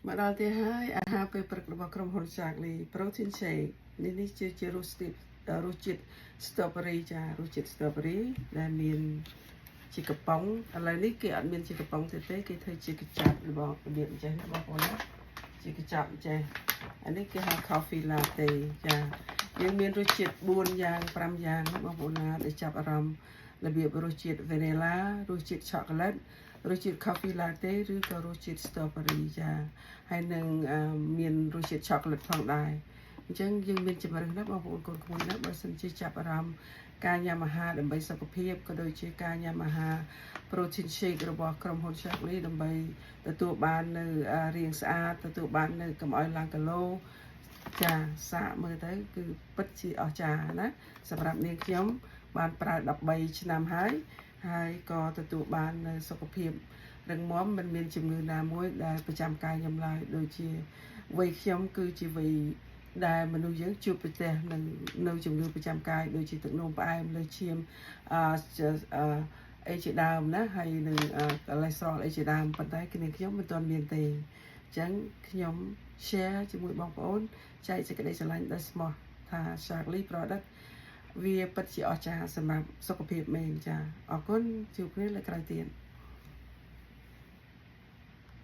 មកដល់ទីហើយអាហារពេលព្រឹករបស់ក្រុមហ៊ុន Charlie Protein Shake នេះជារសជាតិ strawberry ចារសជាតិ strawberry ដែលមានជាកំប៉ុងឥឡូវនេះគេអត់មានជាកំប៉ុងទេគេធ្វើជាកញ្ចប់របស់របៀបអញ្ចឹងណាបងប្អូនណាជាកញ្ចប់អញ្ចឹងអានេះគេហៅ coffee latte ចាយើងមានរសជាតិ4យ៉ាង5យ៉ាងណាបងប្អូនណាដែលចាប់អារម្មណ៍របៀបរសជាតិ vanilla រសជាតិ chocolate រសជាតិ coffee latte ឬក៏រសជាតិ strawberry ចាហើយនឹងមានរសជាតិ chocolate ផងដែរអញ្ចឹងយើងមានជំរឿនណាបងប្អូនកូនក្មួយណាបើសិនជាចាប់អារម្មណ៍ការញ៉ាំអាហារដើម្បីសុខភាពក៏ដូចជាការញ៉ាំអាហារ protein shake របស់ក្រុមហ៊ុន Charlie ដើម្បីទទួលបាននៅរាងស្អាតទទួលបាននៅកុំឲ្យឡើងគីឡូចាសាកមើលទៅគឺពិតជាអស្ចារ្យណាសម្រាប់នាងខ្ញុំបានប្រើ13ឆ្នាំហើយក៏ទទួលបាននៅសុខភាពរឹងមាំមិនមានជំងឺណាមួយដែលប្រចាំកាយខ្ញុំឡើយដូចជាវ័យខ្ញុំគឺជាវ័យដែលមនុស្សយើងជួបប្រទះនឹងនៅជំងឺប្រចាំកាយដូចជាទឹកនោមផ្អែមលើឈាមអីជាដើមណាហើយនឹងកូលេស្តេរ៉ុលអីជាដើមប៉ុន្តែគ្នាខ្ញុំមិនទាន់មានទេអញ្ចឹងខ្ញុំ share ជាមួយបងប្អូនចែកសេចក្តីស្រឡាញ់ដោយស្មោះថា Charlie Product វាពិតជាអស្ចារ្យសម្រាប់សុខភាពមេចាអរគុណជួបគ្នាលើកក្រោយទៀត